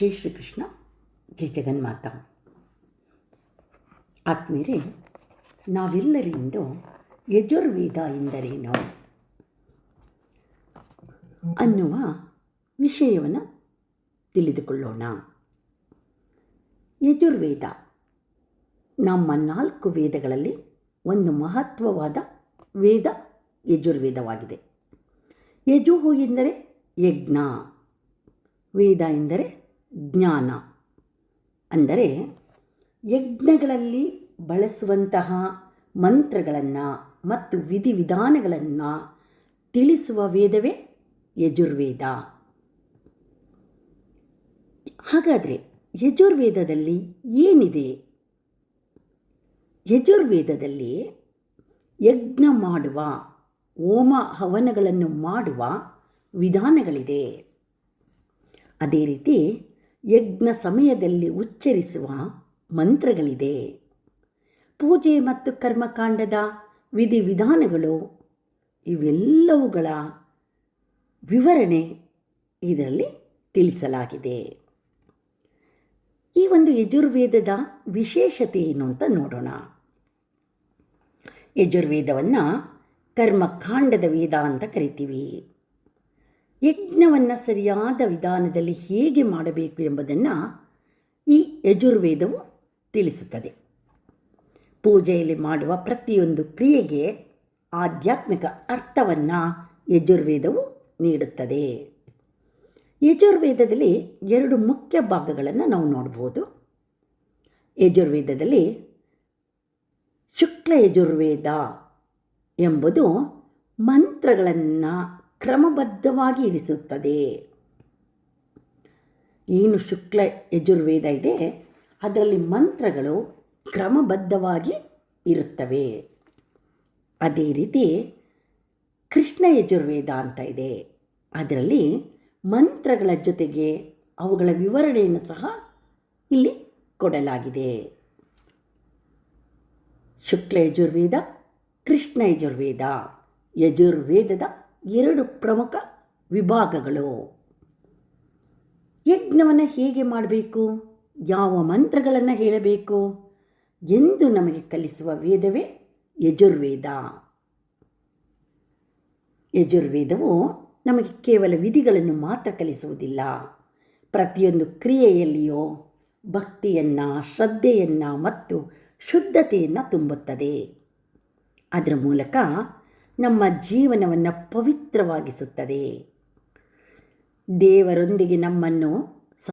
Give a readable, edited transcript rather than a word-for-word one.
ಜೈ ಶ್ರೀಕೃಷ್ಣ, ಜೈ ಜಗನ್ಮಾತ. ಆತ್ಮೀಯರೇ, ನಾವೆಲ್ಲರಿಂದು ಯಜುರ್ವೇದ ಎಂದರೇನು ಅನ್ನುವ ವಿಷಯವನ್ನು ತಿಳಿದುಕೊಳ್ಳೋಣ. ಯಜುರ್ವೇದ ನಮ್ಮ 4 ವೇದಗಳಲ್ಲಿ ಒಂದು ಮಹತ್ವವಾದ ವೇದ ಯಜುರ್ವೇದವಾಗಿದೆ. ಯಜುಹು ಎಂದರೆ ಯಜ್ಞ, ವೇದ ಎಂದರೆ ಜ್ಞಾನ. ಅಂದರೆ ಯಜ್ಞಗಳಲ್ಲಿ ಬಳಸುವಂತಹ ಮಂತ್ರಗಳನ್ನು ಮತ್ತು ವಿಧಿವಿಧಾನಗಳನ್ನು ತಿಳಿಸುವ ವೇದವೇ ಯಜುರ್ವೇದ. ಹಾಗಾದರೆ ಯಜುರ್ವೇದದಲ್ಲಿ ಏನಿದೆ? ಯಜುರ್ವೇದದಲ್ಲಿ ಯಜ್ಞ ಮಾಡುವ, ಹೋಮ ಹವನಗಳನ್ನು ಮಾಡುವ ವಿಧಾನಗಳಿದೆ. ಅದೇ ರೀತಿ ಯಜ್ಞ ಸಮಯದಲ್ಲಿ ಉಚ್ಚರಿಸುವ ಮಂತ್ರಗಳಿದೆ. ಪೂಜೆ ಮತ್ತು ಕರ್ಮಕಾಂಡದ ವಿಧಿವಿಧಾನಗಳು, ಇವೆಲ್ಲವುಗಳ ವಿವರಣೆ ಇದರಲ್ಲಿ ತಿಳಿಸಲಾಗಿದೆ. ಈ ಒಂದು ಯಜುರ್ವೇದದ ವಿಶೇಷತೆ ಏನು ಅಂತ ನೋಡೋಣ. ಯಜುರ್ವೇದವನ್ನು ಕರ್ಮಕಾಂಡದ ವೇದ ಅಂತ ಕರಿತೀವಿ. ಯಜ್ಞವನ್ನು ಸರಿಯಾದ ವಿಧಾನದಲ್ಲಿ ಹೇಗೆ ಮಾಡಬೇಕು ಎಂಬುದನ್ನು ಈ ಯಜುರ್ವೇದವು ತಿಳಿಸುತ್ತದೆ. ಪೂಜೆಯಲ್ಲಿ ಮಾಡುವ ಪ್ರತಿಯೊಂದು ಕ್ರಿಯೆಗೆ ಆಧ್ಯಾತ್ಮಿಕ ಅರ್ಥವನ್ನು ಯಜುರ್ವೇದವು ನೀಡುತ್ತದೆ. ಯಜುರ್ವೇದದಲ್ಲಿ 2 ಮುಖ್ಯ ಭಾಗಗಳನ್ನು ನಾವು ನೋಡ್ಬೋದು. ಯಜುರ್ವೇದದಲ್ಲಿ ಶುಕ್ಲ ಯಜುರ್ವೇದ ಎಂಬುದು ಮಂತ್ರಗಳನ್ನು ಕ್ರಮಬದ್ಧವಾಗಿ ಇರಿಸುತ್ತದೆ. ಏನು ಶುಕ್ಲ ಯಜುರ್ವೇದ ಇದೆ, ಅದರಲ್ಲಿ ಮಂತ್ರಗಳು ಕ್ರಮಬದ್ಧವಾಗಿ ಇರುತ್ತವೆ. ಅದೇ ರೀತಿ ಕೃಷ್ಣ ಯಜುರ್ವೇದ ಅಂತ ಇದೆ. ಅದರಲ್ಲಿ ಮಂತ್ರಗಳ ಜೊತೆಗೆ ಅವುಗಳ ವಿವರಣೆಯನ್ನು ಸಹ ಇಲ್ಲಿ ಕೊಡಲಾಗಿದೆ. ಶುಕ್ಲ ಯಜುರ್ವೇದ, ಕೃಷ್ಣ ಯಜುರ್ವೇದ, ಯಜುರ್ವೇದದ 2 ಪ್ರಮುಖ ವಿಭಾಗಗಳು. ಯಜ್ಞವನ್ನು ಹೇಗೆ ಮಾಡಬೇಕು, ಯಾವ ಮಂತ್ರಗಳನ್ನು ಹೇಳಬೇಕು ಎಂದು ನಮಗೆ ಕಲಿಸುವ ವೇದವೇ ಯಜುರ್ವೇದ. ಯಜುರ್ವೇದವು ನಮಗೆ ಕೇವಲ ವಿಧಿಗಳನ್ನು ಮಾತ್ರ ಕಲಿಸುವುದಿಲ್ಲ. ಪ್ರತಿಯೊಂದು ಕ್ರಿಯೆಯಲ್ಲಿಯೂ ಭಕ್ತಿಯನ್ನು, ಶ್ರದ್ಧೆಯನ್ನು ಮತ್ತು ಶುದ್ಧತೆಯನ್ನು ತುಂಬುತ್ತದೆ. ಅದರ ಮೂಲಕ ನಮ್ಮ ಜೀವನವನ್ನು ಪವಿತ್ರವಾಗಿಸುತ್ತದೆ. ದೇವರೊಂದಿಗೆ ನಮ್ಮನ್ನು